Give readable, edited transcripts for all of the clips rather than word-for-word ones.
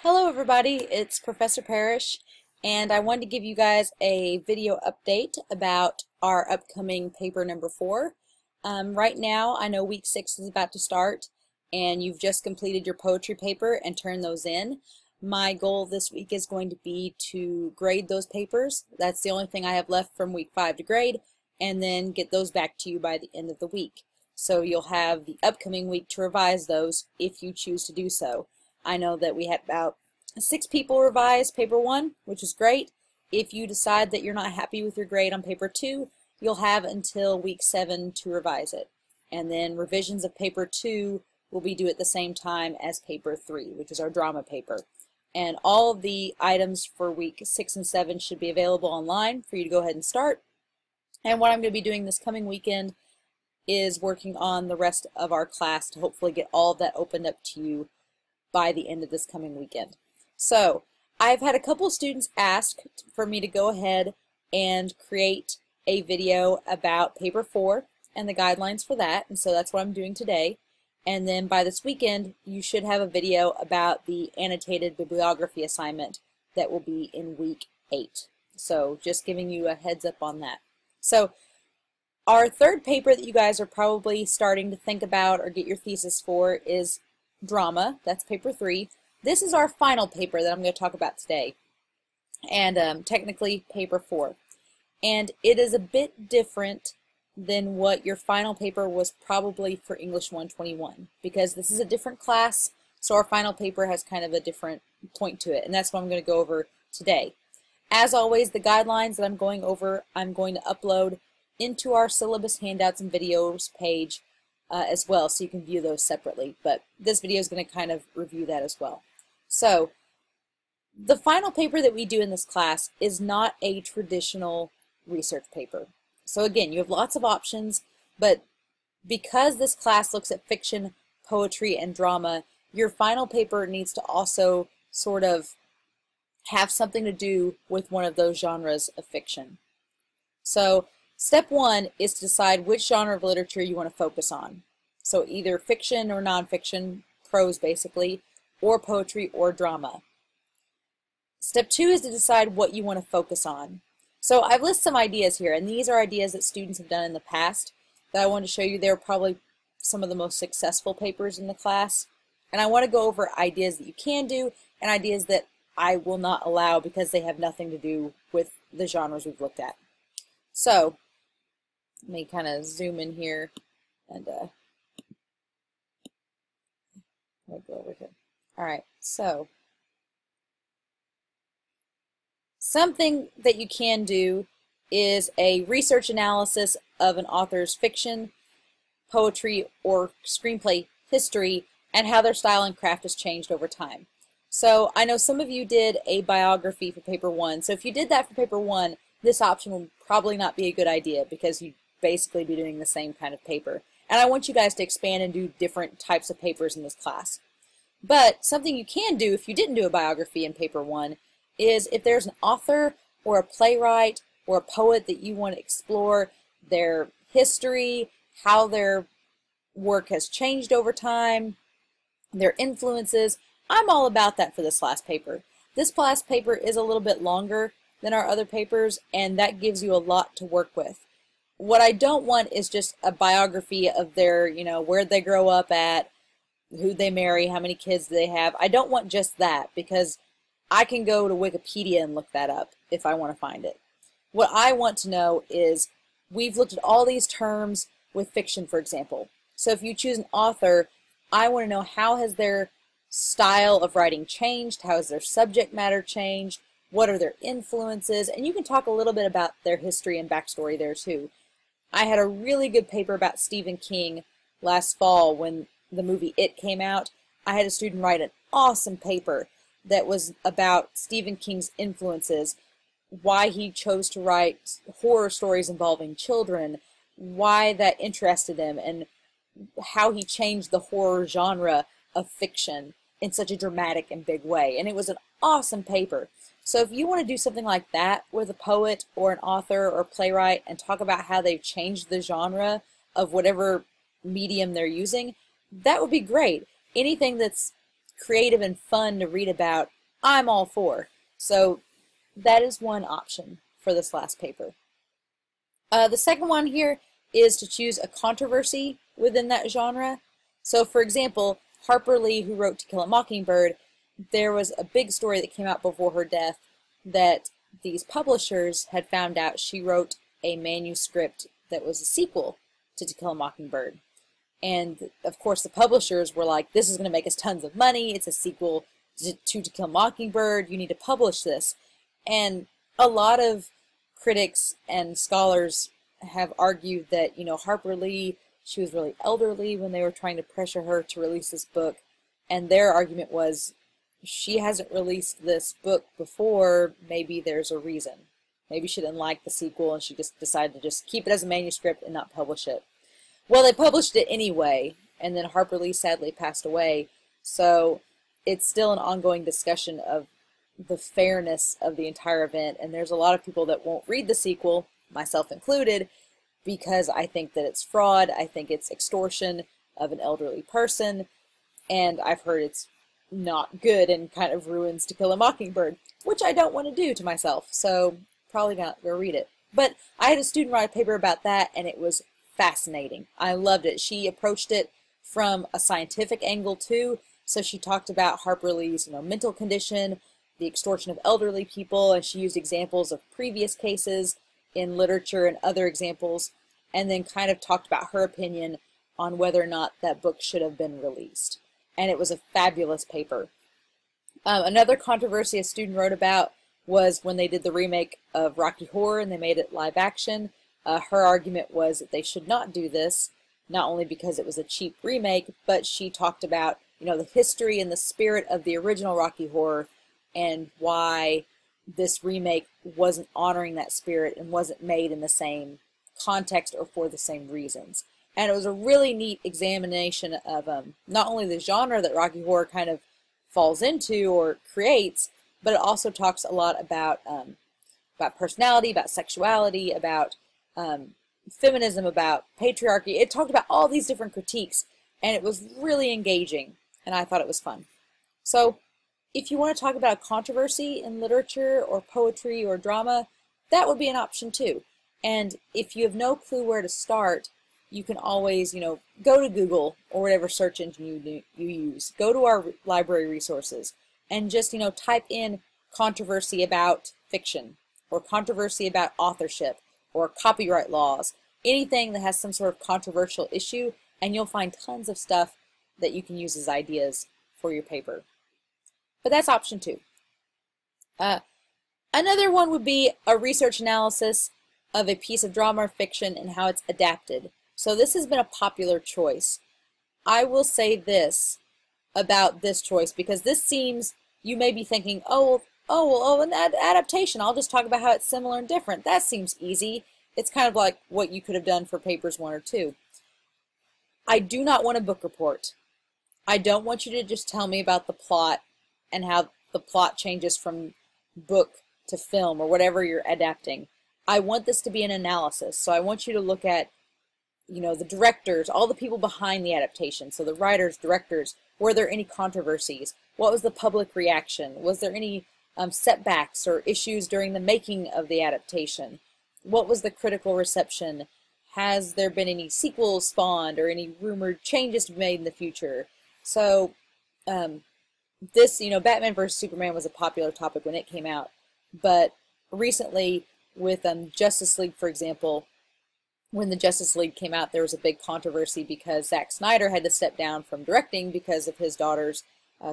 Hello everybody, it's Professor Parish, and I wanted to give you guys a video update about our upcoming paper number 4. Right now I know week 6 is about to start and you've just completed your poetry paper and turned those in. My goal this week is going to be to grade those papers. That's the only thing I have left from week 5 to grade, and then get those back to you by the end of the week. So you'll have the upcoming week to revise those if you choose to do so. I know that we had about 6 people revise paper 1, which is great. If you decide that you're not happy with your grade on paper 2, you'll have until week 7 to revise it. And then revisions of paper 2 will be due at the same time as paper 3, which is our drama paper. And all of the items for week 6 and 7 should be available online for you to go ahead and start. And what I'm going to be doing this coming weekend is working on the rest of our class to hopefully get all of that opened up to you by the end of this coming weekend. So I've had a couple of students ask for me to go ahead and create a video about paper 4 and the guidelines for that, and so that's what I'm doing today. And then by this weekend you should have a video about the annotated bibliography assignment that will be in week 8. So just giving you a heads up on that. So our third paper that you guys are probably starting to think about or get your thesis for is drama. That's paper 3. This is our final paper that I'm going to talk about today, and technically paper 4. And it is a bit different than what your final paper was probably for English 121, because this is a different class, so our final paper has kind of a different point to it, and that's what I'm going to go over today. As always, the guidelines that I'm going over, I'm going to upload into our syllabus handouts and videos page as well, so you can view those separately, but this video is going to kind of review that as well. So the final paper that we do in this class is not a traditional research paper. So again, you have lots of options, but because this class looks at fiction, poetry, and drama, your final paper needs to also sort of have something to do with one of those genres of fiction. So step 1 is to decide which genre of literature you want to focus on. So either fiction or nonfiction, prose basically, or poetry or drama. Step 2 is to decide what you want to focus on. So I've listed some ideas here, and these are ideas that students have done in the past that I want to show you. They're probably some of the most successful papers in the class. And I want to go over ideas that you can do and ideas that I will not allow because they have nothing to do with the genres we've looked at. So let me kind of zoom in here and let me go over here. All right, so something that you can do is a research analysis of an author's fiction, poetry, or screenplay history and how their style and craft has changed over time. So I know some of you did a biography for paper 1, so if you did that for paper 1, this option will probably not be a good idea because you'd basically be doing the same kind of paper. And I want you guys to expand and do different types of papers in this class. But something you can do if you didn't do a biography in paper 1 is if there's an author or a playwright or a poet that you want to explore their history, how their work has changed over time, their influences. I'm all about that for this last paper. This last paper is a little bit longer than our other papers, and that gives you a lot to work with. What I don't want is just a biography of their, where they grow up at, who they marry, how many kids they have. I don't want just that because I can go to Wikipedia and look that up if I want to find it. What I want to know is we've looked at all these terms with fiction, for example. So if you choose an author, I want to know how has their style of writing changed, how has their subject matter changed, what are their influences, and you can talk a little bit about their history and backstory there too. I had a really good paper about Stephen King last fall when the movie It came out. I had a student write an awesome paper that was about Stephen King's influences, why he chose to write horror stories involving children, why that interested him, and how he changed the horror genre of fiction in such a dramatic and big way. And it was an awesome paper. So if you want to do something like that with a poet or an author or playwright and talk about how they've changed the genre of whatever medium they're using, that would be great. Anything that's creative and fun to read about, I'm all for. So that is one option for this last paper. The second one here is to choose a controversy within that genre. So for example, Harper Lee, who wrote To Kill a Mockingbird, there was a big story that came out before her death that these publishers had found out she wrote a manuscript that was a sequel to Kill a Mockingbird. And of course the publishers were like, this is going to make us tons of money, it's a sequel to Kill a Mockingbird, you need to publish this. And a lot of critics and scholars have argued that, you know, Harper Lee, she was really elderly when they were trying to pressure her to release this book, and their argument was, she hasn't released this book before, maybe there's a reason. Maybe she didn't like the sequel and she just decided to just keep it as a manuscript and not publish it. Well, they published it anyway, and then Harper Lee sadly passed away, so it's still an ongoing discussion of the fairness of the entire event, and there's a lot of people that won't read the sequel, myself included, because I think that it's fraud, I think it's extortion of an elderly person, and I've heard it's not good and kind of ruins To Kill a Mockingbird, which I don't want to do to myself, so probably not go read it. But I had a student write a paper about that, and it was fascinating. I loved it. She approached it from a scientific angle too, so she talked about Harper Lee's, you know, mental condition, the extortion of elderly people, and she used examples of previous cases in literature and other examples, and then kind of talked about her opinion on whether or not that book should have been released. And it was a fabulous paper. Another controversy a student wrote about was when they did the remake of Rocky Horror and they made it live action. Her argument was that they should not do this, not only because it was a cheap remake, but she talked about, you know, the history and the spirit of the original Rocky Horror and why this remake wasn't honoring that spirit and wasn't made in the same context or for the same reasons. And it was a really neat examination of not only the genre that Rocky Horror kind of falls into or creates, but it also talks a lot about personality, about sexuality, about feminism, about patriarchy. It talked about all these different critiques, and it was really engaging, and I thought it was fun. So if you want to talk about a controversy in literature or poetry or drama, that would be an option too. And if you have no clue where to start, you can always, you know, go to Google or whatever search engine you use. Go to our library resources and just, you know, type in controversy about fiction or controversy about authorship or copyright laws, anything that has some sort of controversial issue, and you'll find tons of stuff that you can use as ideas for your paper. But that's option two. Another one would be a research analysis of a piece of drama or fiction and how it's adapted. So this has been a popular choice. I will say this about this choice, because this seems, you may be thinking, an adaptation, I'll just talk about how it's similar and different. That seems easy. It's kind of like what you could have done for papers 1 or 2. I do not want a book report. I don't want you to just tell me about the plot and how the plot changes from book to film or whatever you're adapting. I want this to be an analysis. So I want you to look at, you know, the directors, all the people behind the adaptation. So the writers, directors, were there any controversies? What was the public reaction? Was there any setbacks or issues during the making of the adaptation? What was the critical reception? Has there been any sequels spawned or any rumored changes to be made in the future? So this, you know, Batman vs. Superman was a popular topic when it came out, but recently with Justice League, for example, when the Justice League came out, there was a big controversy because Zack Snyder had to step down from directing because of his daughter's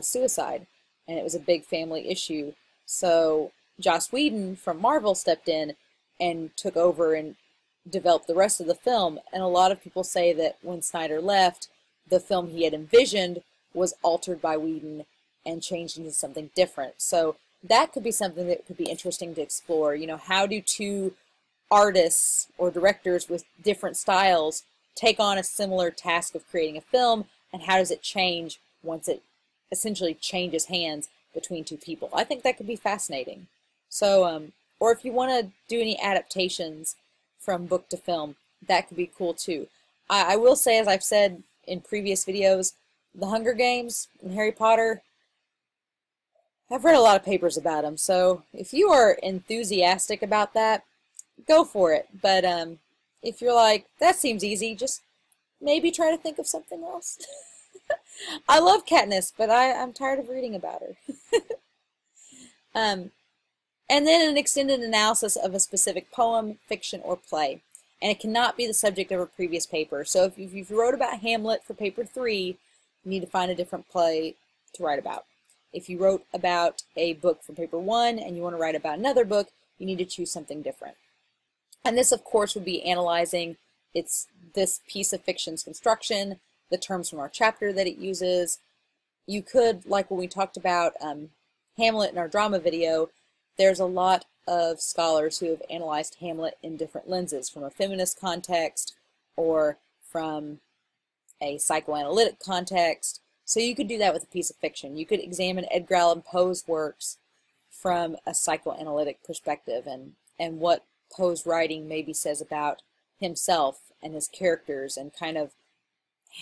suicide, and it was a big family issue. So Joss Whedon from Marvel stepped in and took over and developed the rest of the film, and a lot of people say that when Snyder left, the film he had envisioned was altered by Whedon and changed into something different. So that could be something that could be interesting to explore. You know, how do two artists or directors with different styles take on a similar task of creating a film, and how does it change once it essentially changes hands between two people? I think that could be fascinating. So, or if you want to do any adaptations from book to film, that could be cool too. I will say, as I've said in previous videos, The Hunger Games and Harry Potter, I've read a lot of papers about them, so if you are enthusiastic about that, go for it. But if you're like, that seems easy, just maybe try to think of something else. I love Katniss, but I'm tired of reading about her. um, and then an extended analysis of a specific poem, fiction, or play. And it cannot be the subject of a previous paper. So if you wrote about Hamlet for paper 3, you need to find a different play to write about. If you wrote about a book for paper 1 and you want to write about another book, you need to choose something different. And this, of course, would be analyzing this piece of fiction's construction, the terms from our chapter that it uses. You could, like when we talked about Hamlet in our drama video, there's a lot of scholars who have analyzed Hamlet in different lenses, from a feminist context or from a psychoanalytic context. So you could do that with a piece of fiction. You could examine Edgar Allan Poe's works from a psychoanalytic perspective and what Poe's writing maybe says about himself and his characters and kind of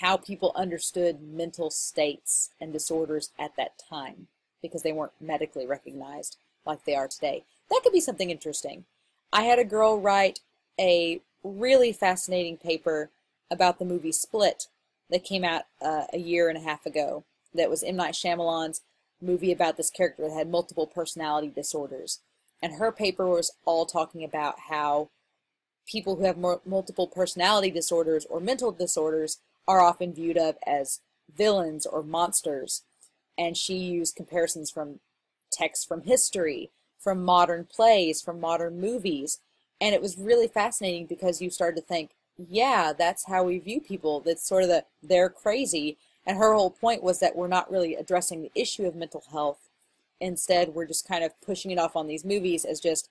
how people understood mental states and disorders at that time, because they weren't medically recognized like they are today. That could be something interesting. I had a girl write a really fascinating paper about the movie Split that came out a year and a half ago. That was M. Night Shyamalan's movie about this character that had multiple personality disorders. And her paper was all talking about how people who have multiple personality disorders or mental disorders are often viewed of as villains or monsters. And she used comparisons from texts from history, from modern plays, from modern movies. And it was really fascinating because you started to think, yeah, that's how we view people. That's sort of they're crazy. And her whole point was that we're not really addressing the issue of mental health. Instead, we're just kind of pushing it off on these movies as just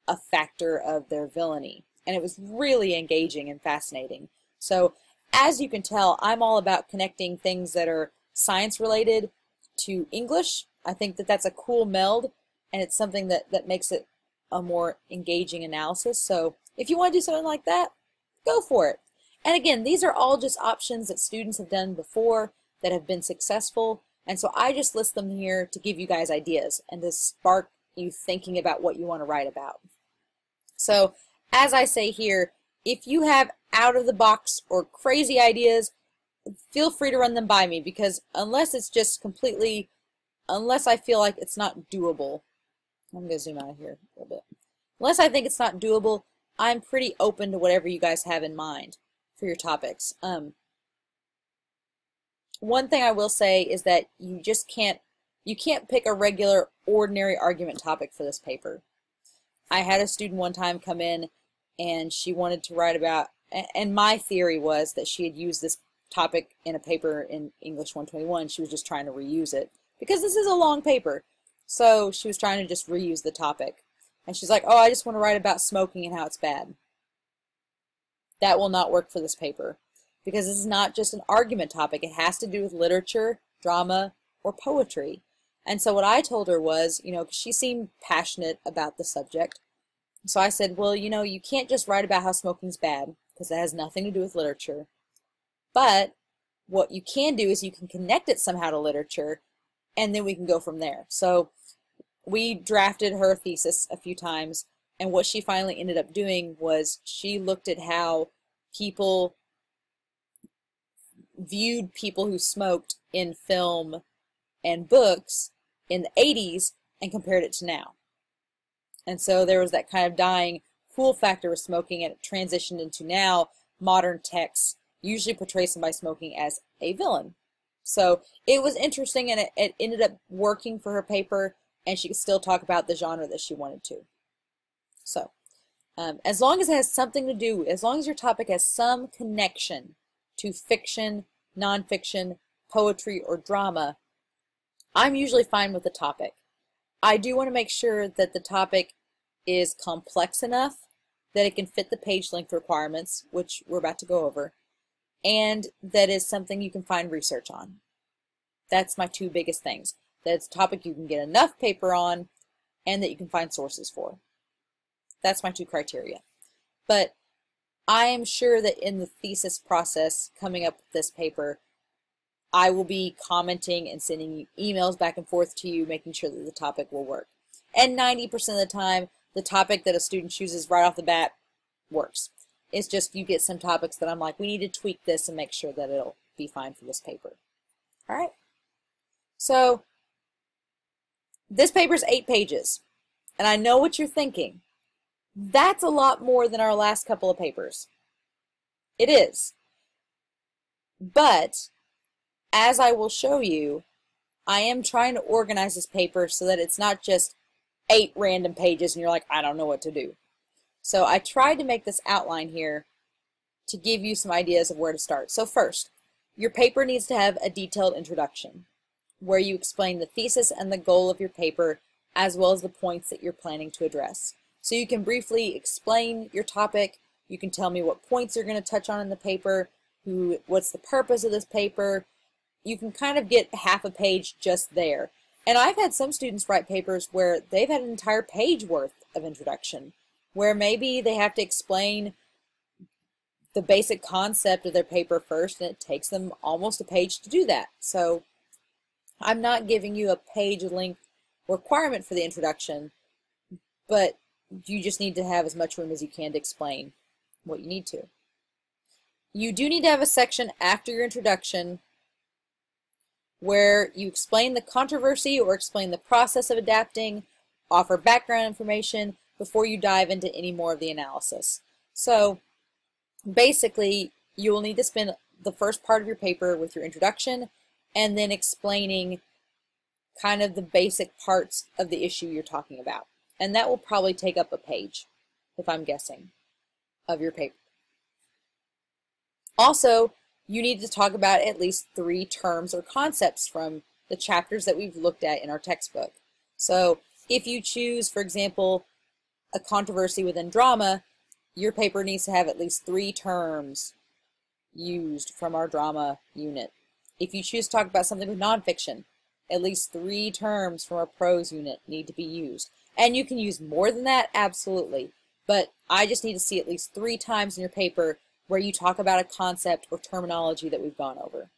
a factor of their villainy. And it was really engaging and fascinating. So, as you can tell, I'm all about connecting things that are science-related to English. I think that that's a cool meld, and it's something that makes it a more engaging analysis. So, if you want to do something like that, go for it. And again, these are all just options that students have done before that have been successful. And so I just list them here to give you guys ideas and to spark you thinking about what you want to write about. So as I say here, if you have out of the box or crazy ideas, feel free to run them by me, because unless it's just completely, unless I feel like it's not doable, I'm going to zoom out here a little bit. Unless I think it's not doable, I'm pretty open to whatever you guys have in mind for your topics. One thing I will say is that you can't pick a regular, ordinary argument topic for this paper. I had a student one time come in and she wanted to write about, and my theory was that she had used this topic in a paper in English 121. She was just trying to reuse it because this is a long paper. So she was trying to just reuse the topic. And she's like, oh, I just want to write about smoking and how it's bad. That will not work for this paper, because this is not just an argument topic. It has to do with literature, drama, or poetry. And so what I told her was, you know, 'cause she seemed passionate about the subject. So I said, well, you know, you can't just write about how smoking's bad, because that has nothing to do with literature. But what you can do is you can connect it somehow to literature, and then we can go from there. So we drafted her thesis a few times, and what she finally ended up doing was she looked at how people viewed people who smoked in film and books in the 80s and compared it to now. And so there was that kind of dying cool factor with smoking, and it transitioned into now modern texts usually portray somebody smoking as a villain. So it was interesting, and it ended up working for her paper, and she could still talk about the genre that she wanted to. So as long as it has something to do, as long as your topic has some connection to fiction, nonfiction, poetry, or drama, I'm usually fine with the topic. I do want to make sure that the topic is complex enough that it can fit the page length requirements, which we're about to go over, and that is something you can find research on. That's my two biggest things. That it's a topic you can get enough paper on, and that you can find sources for. That's my two criteria. But I am sure that in the thesis process coming up with this paper, I will be commenting and sending emails back and forth to you, making sure that the topic will work. And 90% of the time, the topic that a student chooses right off the bat works. It's just you get some topics that I'm like, we need to tweak this and make sure that it'll be fine for this paper. All right. So this paper's 8 pages. And I know what you're thinking. That's a lot more than our last couple of papers. It is. But as I will show you, I am trying to organize this paper so that it's not just 8 random pages and you're like, I don't know what to do. So I tried to make this outline here to give you some ideas of where to start. So first, your paper needs to have a detailed introduction where you explain the thesis and the goal of your paper as well as the points that you're planning to address. So you can briefly explain your topic, you can tell me what points you're going to touch on in the paper, what's the purpose of this paper. You can kind of get half a page just there. And I've had some students write papers where they've had an entire page worth of introduction, where maybe they have to explain the basic concept of their paper first, and it takes them almost a page to do that. So I'm not giving you a page length requirement for the introduction, but you just need to have as much room as you can to explain what you need to. You do need to have a section after your introduction where you explain the controversy or explain the process of adapting, offer background information before you dive into any more of the analysis. So basically, you will need to spend the first part of your paper with your introduction and then explaining kind of the basic parts of the issue you're talking about. And that will probably take up a page, if I'm guessing, of your paper. Also, you need to talk about at least 3 terms or concepts from the chapters that we've looked at in our textbook. So if you choose, for example, a controversy within drama, your paper needs to have at least 3 terms used from our drama unit. If you choose to talk about something with nonfiction, at least 3 terms from our prose unit need to be used. And you can use more than that, absolutely. But I just need to see at least 3 times in your paper where you talk about a concept or terminology that we've gone over.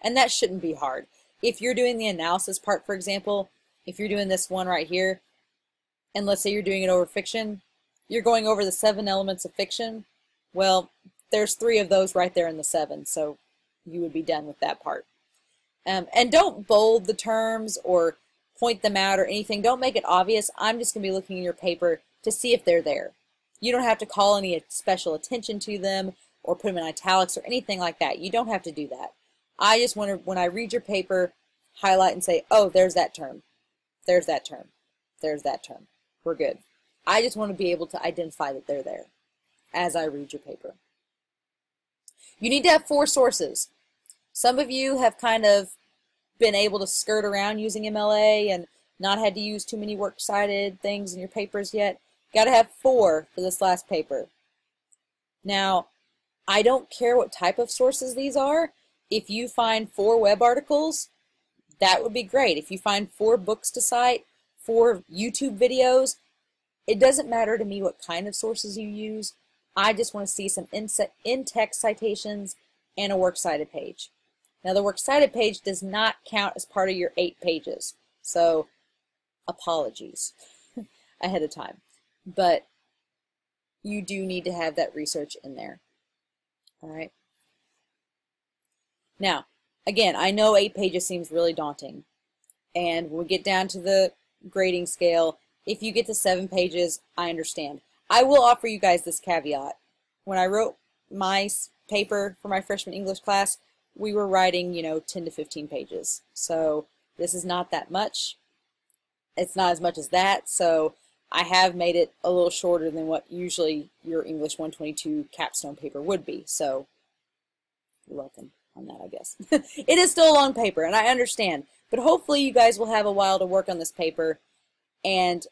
And that shouldn't be hard. If you're doing the analysis part, for example, if you're doing this one right here, and let's say you're doing it over fiction, you're going over the 7 elements of fiction, well, there's 3 of those right there in the 7, so you would be done with that part. And don't bold the terms or point them out or anything. Don't make it obvious. I'm just going to be looking in your paper to see if they're there. You don't have to call any special attention to them or put them in italics or anything like that. You don't have to do that. I just want to, when I read your paper, highlight and say, oh, there's that term. There's that term. There's that term. We're good. I just want to be able to identify that they're there as I read your paper. You need to have 4 sources. Some of you have kind of been able to skirt around using MLA and not had to use too many works cited things in your papers yet. Got to have 4 for this last paper. Now, I don't care what type of sources these are. If you find 4 web articles, that would be great. If you find 4 books to cite, 4 YouTube videos, it doesn't matter to me what kind of sources you use. I just want to see some in-text citations and a works cited page. Now, the works cited page does not count as part of your 8 pages, so apologies ahead of time. But you do need to have that research in there. All right. Now, again, I know 8 pages seems really daunting. And when we get down to the grading scale, if you get to 7 pages, I understand. I will offer you guys this caveat. When I wrote my paper for my freshman English class, we were writing, 10 to 15 pages. So this is not that much. It's not as much as that. So I have made it a little shorter than what usually your English 122 capstone paper would be. So you're welcome on that, I guess. It is still a long paper, and I understand. But hopefully you guys will have a while to work on this paper. And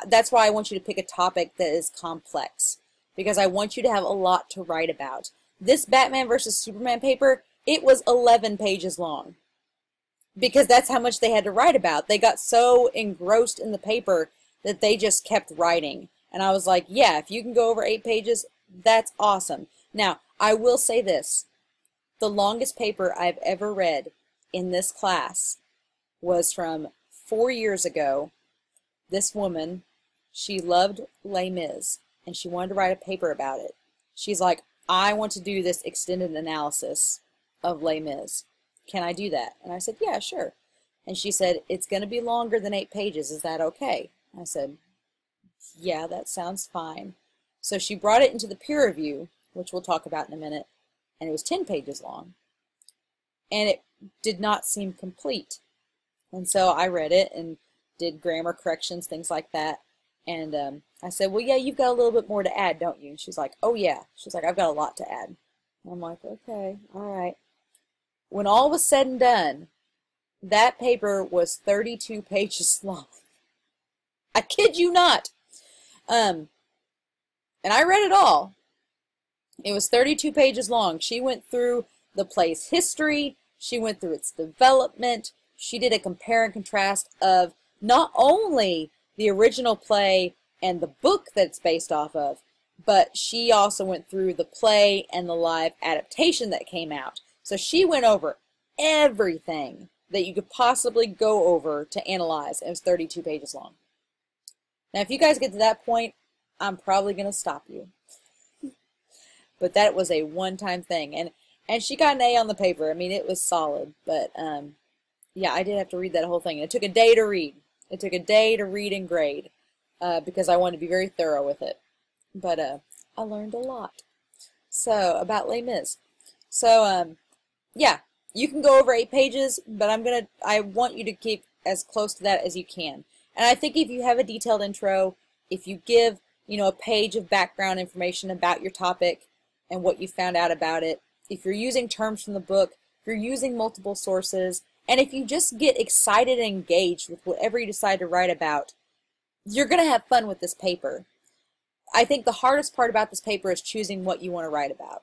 that's why I want you to pick a topic that is complex, because I want you to have a lot to write about. This Batman versus Superman paper, it was 11 pages long, because that's how much they had to write about. They got so engrossed in the paper that they just kept writing. And I was like, yeah, if you can go over 8 pages, that's awesome. Now, I will say this. The longest paper I've ever read in this class was from 4 years ago. This woman, she loved Les Mis, and she wanted to write a paper about it. She's like, I want to do this extended analysis of Les Mis. Can I do that? And I said, yeah, sure. And she said, it's going to be longer than 8 pages. Is that okay? I said, yeah, that sounds fine. So she brought it into the peer review, which we'll talk about in a minute, and it was 10 pages long. And it did not seem complete. And so I read it and did grammar corrections, things like that. And I said, well, yeah, you've got a little bit more to add, don't you? And she's like, oh, yeah. She's like, I've got a lot to add. And I'm like, okay, all right. When all was said and done, that paper was 32 pages long. I kid you not. And I read it all. It was 32 pages long. She went through the play's history. She went through its development. She did a compare and contrast of not only the original play and the book that it's based off of, but she also went through the play and the live adaptation that came out. So she went over everything that you could possibly go over to analyze. It was 32 pages long. Now, if you guys get to that point, I'm probably going to stop you. But that was a one-time thing. And she got an A on the paper. I mean, it was solid. But, yeah, I did have to read that whole thing. It took a day to read. It took a day to read and grade because I wanted to be very thorough with it. But I learned a lot. So, about Les Mis. So, yeah, you can go over 8 pages, but I want you to keep as close to that as you can. And I think if you have a detailed intro, if you give, a page of background information about your topic and what you found out about it, if you're using terms from the book, if you're using multiple sources, and if you just get excited and engaged with whatever you decide to write about, you're going to have fun with this paper. I think the hardest part about this paper is choosing what you want to write about.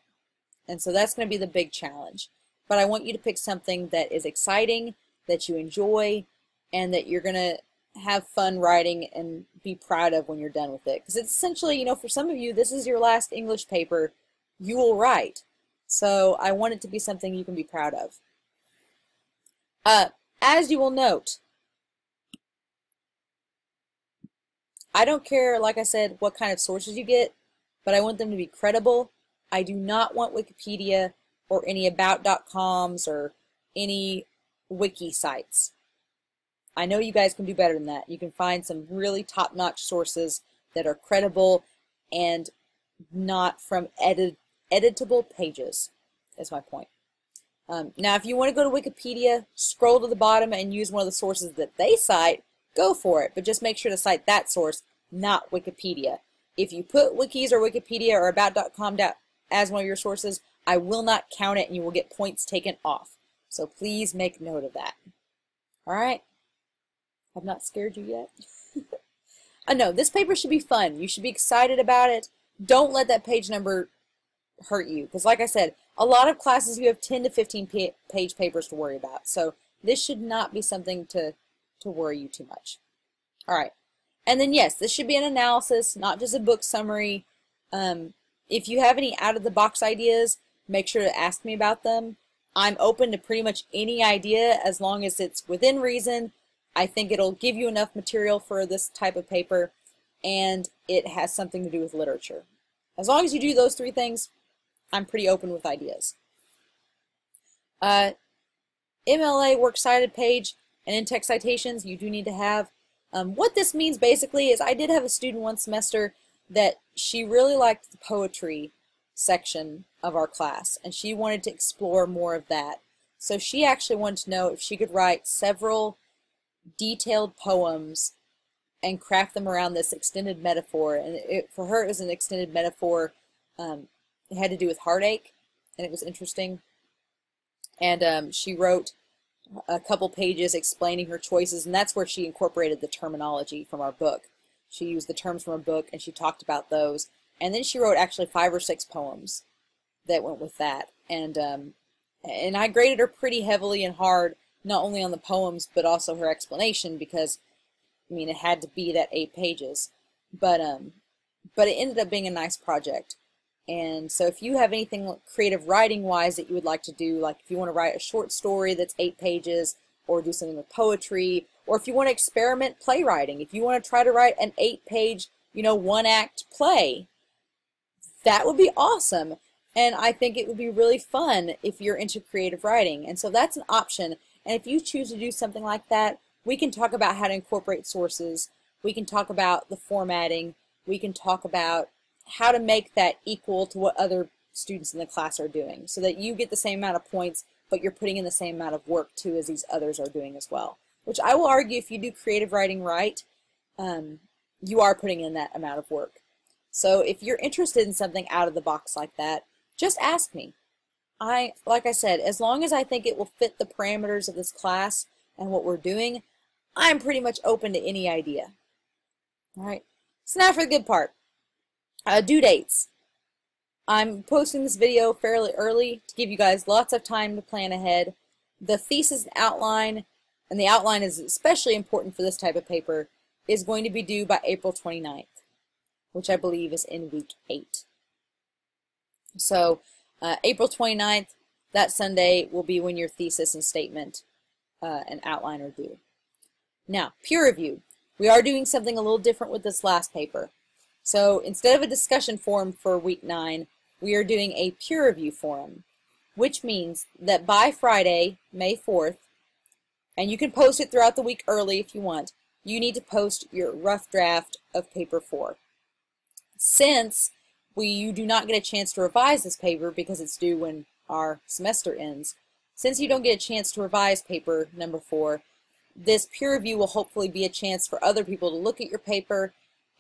And so that's going to be the big challenge. But I want you to pick something that is exciting, that you enjoy, and that you're going to have fun writing and be proud of when you're done with it. Because it's essentially, for some of you, this is your last English paper you will write. So I want it to be something you can be proud of. As you will note, I don't care, like I said, what kind of sources you get, but I want them to be credible. I do not want Wikipedia or any about.coms or any wiki sites. I know you guys can do better than that. You can find some really top-notch sources that are credible and not from editable pages, is my point. Now, if you want to go to Wikipedia, scroll to the bottom and use one of the sources that they cite, go for it. But just make sure to cite that source, not Wikipedia. If you put wikis or Wikipedia or about.com as one of your sources, I will not count it and you will get points taken off. So please make note of that. All right? I've not scared you yet. No, this paper should be fun. You should be excited about it. Don't let that page number hurt you. Because like I said, a lot of classes you have 10 to 15 page papers to worry about. So this should not be something to worry you too much. All right. And then yes, this should be an analysis, not just a book summary. If you have any out-of-the-box ideas, make sure to ask me about them. I'm open to pretty much any idea as long as it's within reason. I think it'll give you enough material for this type of paper, and it has something to do with literature. As long as you do those 3 things, I'm pretty open with ideas. MLA Works Cited page and in-text citations you do need to have. What this means basically is I did have a student one semester that she really liked the poetry section of our class, and she wanted to explore more of that. So she actually wanted to know if she could write several detailed poems and craft them around this extended metaphor. And for her, it was an extended metaphor. It had to do with heartache, and it was interesting. And she wrote a couple pages explaining her choices, and that's where she incorporated the terminology from our book. She used the terms from our book, and she talked about those. And then she wrote actually 5 or 6 poems that went with that. And I graded her pretty heavily and hard, not only on the poems, but also her explanation, because, I mean, it had to be that 8 pages. But it ended up being a nice project. And so if you have anything creative writing wise that you would like to do, like if you want to write a short story that's 8 pages, or do something with poetry, or if you want to experiment playwriting, if you want to try to write an 8-page, 1-act play, that would be awesome. And I think it would be really fun if you're into creative writing. And so that's an option. And if you choose to do something like that, we can talk about how to incorporate sources. We can talk about the formatting. We can talk about how to make that equal to what other students in the class are doing, so that you get the same amount of points, but you're putting in the same amount of work too as these others are doing as well. Which I will argue, if you do creative writing right, you are putting in that amount of work. So if you're interested in something out of the box like that, just ask me. Like I said, as long as I think it will fit the parameters of this class and what we're doing, I'm pretty much open to any idea. All right, so now for the good part. Due dates. I'm posting this video fairly early to give you guys lots of time to plan ahead. The thesis outline, and the outline is especially important for this type of paper, is going to be due by April 29th, which I believe is in week 8. So April 29th, that Sunday, will be when your thesis and statement and outline are due. Now, peer review. We are doing something a little different with this last paper. So instead of a discussion forum for week 9, we are doing a peer review forum, which means that by Friday, May 4th, and you can post it throughout the week early if you want, you need to post your rough draft of paper 4. Since you do not get a chance to revise this paper because it's due when our semester ends, since you don't get a chance to revise paper number 4, this peer review will hopefully be a chance for other people to look at your paper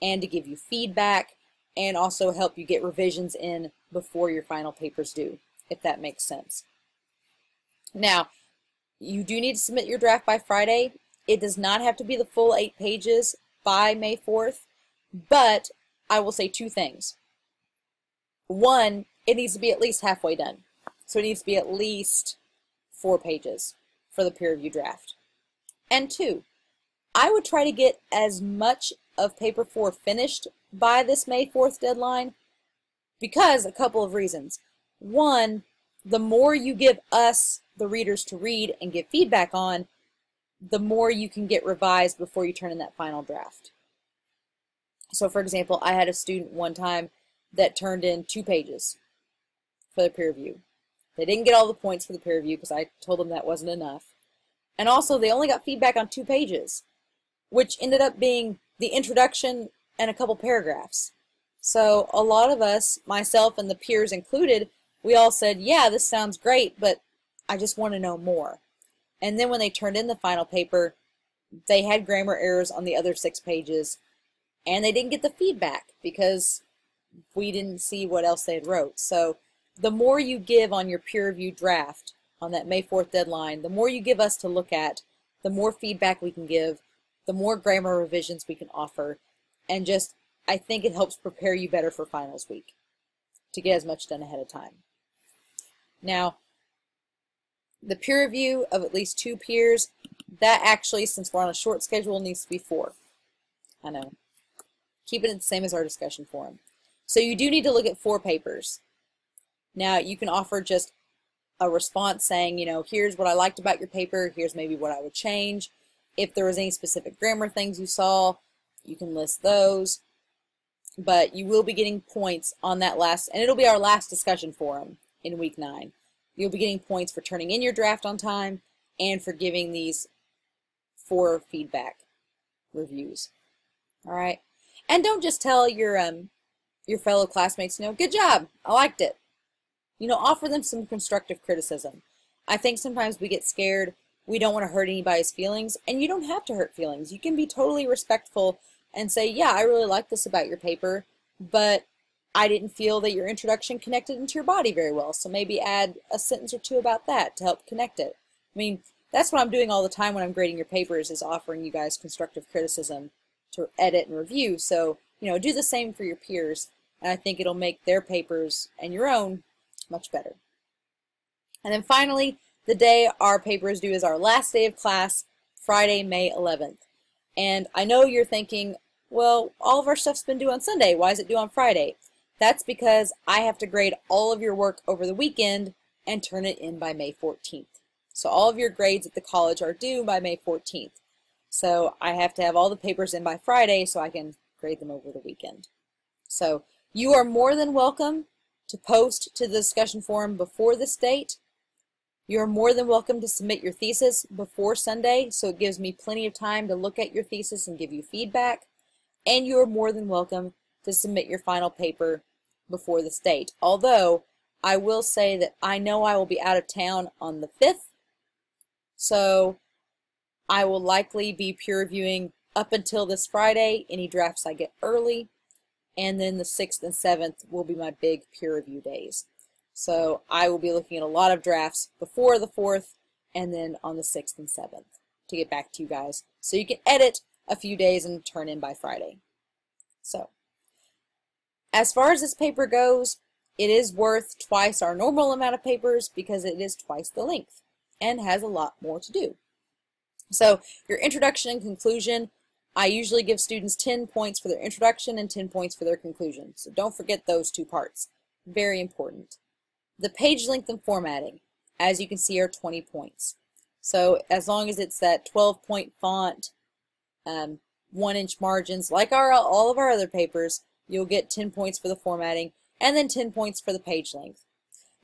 and to give you feedback, and also help you get revisions in before your final paper's due, if that makes sense. Now, you do need to submit your draft by Friday. It does not have to be the full 8 pages by May 4th, but I will say 2 things. One, it needs to be at least halfway done. So it needs to be at least 4 pages for the peer review draft. And 2, I would try to get as much of paper 4 finished by this May 4th deadline, because a couple of reasons. One, the more you give us, the readers, to read and give feedback on, the more you can get revised before you turn in that final draft. So for example, I had a student one time that turned in 2 pages for the peer review. They didn't get all the points for the peer review because I told them that wasn't enough. And also they only got feedback on 2 pages, which ended up being the introduction and a couple paragraphs. So a lot of us, myself and the peers included, we all said, yeah, this sounds great, but I just want to know more. And then when they turned in the final paper, they had grammar errors on the other 6 pages, and they didn't get the feedback because we didn't see what else they had wrote. So the more you give on your peer review draft on that May 4th deadline, the more you give us to look at, the more feedback we can give, the more grammar revisions we can offer, and just, I think it helps prepare you better for finals week to get as much done ahead of time. Now, the peer review of at least 2 peers, that actually, since we're on a short schedule, needs to be 4. I know. Keeping it the same as our discussion forum. So you do need to look at 4 papers. Now, you can offer just a response saying, here's what I liked about your paper, here's maybe what I would change. If there was any specific grammar things you saw, you can list those. But you will be getting points on that last, and it'll be our last discussion forum in week 9. You'll be getting points for turning in your draft on time and for giving these 4 feedback reviews. All right, and don't just tell your fellow classmates, good job, I liked it. Offer them some constructive criticism. I think sometimes we get scared. We don't want to hurt anybody's feelings, and you don't have to hurt feelings. You can be totally respectful and say, yeah, I really like this about your paper, but I didn't feel that your introduction connected into your body very well, so maybe add a sentence or 2 about that to help connect it. I mean, that's what I'm doing all the time when I'm grading your papers, is offering you guys constructive criticism to edit and review. So, do the same for your peers, and I think it'll make their papers and your own much better. And then finally, the day our paper is due is our last day of class, Friday, May 11th. And I know you're thinking, well, all of our stuff's been due on Sunday. Why is it due on Friday? That's because I have to grade all of your work over the weekend and turn it in by May 14th. So all of your grades at the college are due by May 14th. So I have to have all the papers in by Friday so I can grade them over the weekend. So you are more than welcome to post to the discussion forum before this date. You're more than welcome to submit your thesis before Sunday, so it gives me plenty of time to look at your thesis and give you feedback. And you are more than welcome to submit your final paper before this date. Although, I will say that I know I will be out of town on the 5th, so I will likely be peer reviewing up until this Friday any drafts I get early, and then the 6th and 7th will be my big peer review days. So I will be looking at a lot of drafts before the 4th and then on the 6th and 7th to get back to you guys so you can edit a few days and turn in by Friday. So as far as this paper goes, it is worth twice our normal amount of papers because it is twice the length and has a lot more to do. So your introduction and conclusion, I usually give students 10 points for their introduction and 10 points for their conclusion. So don't forget those two parts. Very important. The page length and formatting, as you can see, are 20 points. So as long as it's that 12-point font, 1-inch margins, like all of our other papers, you'll get 10 points for the formatting and then 10 points for the page length.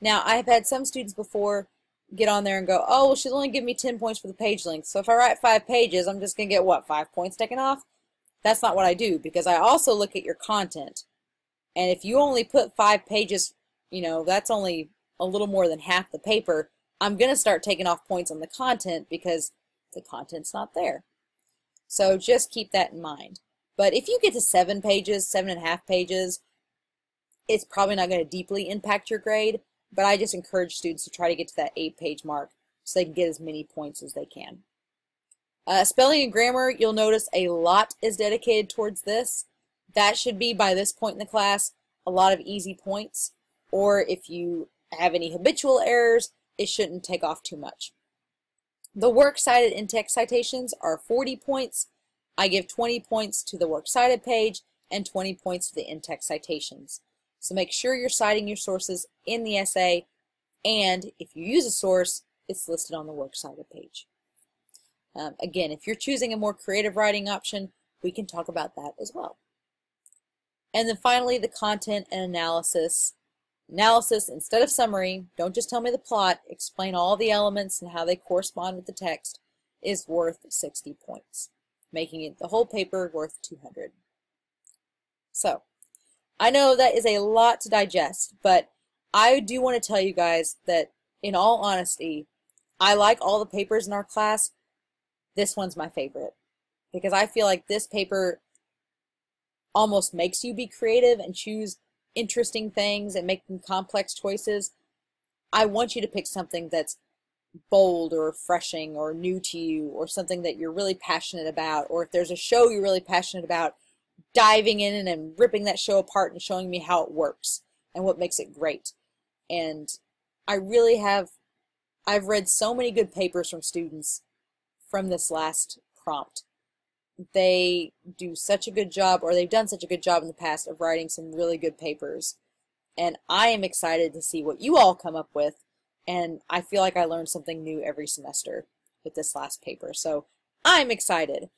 Now, I've had some students before get on there and go, oh, well, she'll only give me 10 points for the page length. So if I write 5 pages, I'm just going to get, what, 5 points taken off? That's not what I do, because I also look at your content. And if you only put 5 pages, you know, that's only a little more than half the paper. I'm going to start taking off points on the content because the content's not there. So just keep that in mind. But if you get to 7 pages, 7.5 pages, it's probably not going to deeply impact your grade, but I just encourage students to try to get to that 8-page mark so they can get as many points as they can. Spelling and grammar, you'll notice a lot is dedicated towards this. That should be, by this point in the class, a lot of easy points. Or if you have any habitual errors, it shouldn't take off too much. The works cited in-text citations are 40 points. I give 20 points to the works cited page and 20 points to the in-text citations. So make sure you're citing your sources in the essay, and if you use a source, it's listed on the works cited page. Again, if you're choosing a more creative writing option, we can talk about that as well. And then finally, the content and analysis. Analysis instead of summary, don't just tell me the plot, explain all the elements and how they correspond with the text, is worth 60 points, making it the whole paper worth 200. So, I know that is a lot to digest, but I do want to tell you guys that, in all honesty, I like all the papers in our class. This one's my favorite because I feel like this paper almost makes you be creative and choose interesting things and making complex choices. I want you to pick something that's bold or refreshing or new to you, or something that you're really passionate about, or if there's a show you're really passionate about, diving in and ripping that show apart and showing me how it works and what makes it great. And I really I've read so many good papers from students from this last prompt. They do such a good job, or they've done such a good job in the past of writing some really good papers. And I am excited to see what you all come up with. And I feel like I learned something new every semester with this last paper. So I'm excited.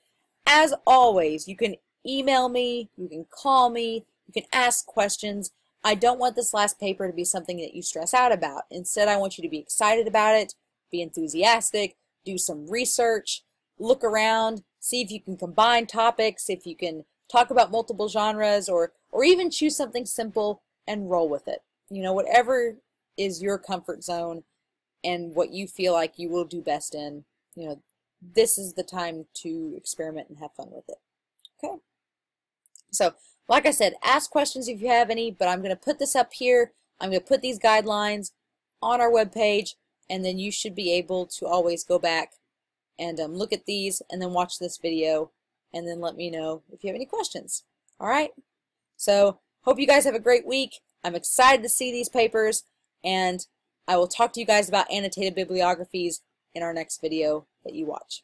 As always, you can email me, you can call me, you can ask questions. I don't want this last paper to be something that you stress out about. Instead, I want you to be excited about it, be enthusiastic, do some research, look around, see if you can combine topics, if you can talk about multiple genres, or even choose something simple and roll with it. You know, whatever is your comfort zone and what you feel like you will do best in, you know, this is the time to experiment and have fun with it. Okay? So, like I said, ask questions if you have any, but I'm going to put this up here. I'm going to put these guidelines on our webpage, and then you should be able to always go back and look at these and then watch this video and then let me know if you have any questions. All right? So, hope you guys have a great week. I'm excited to see these papers, and I will talk to you guys about annotated bibliographies in our next video that you watch.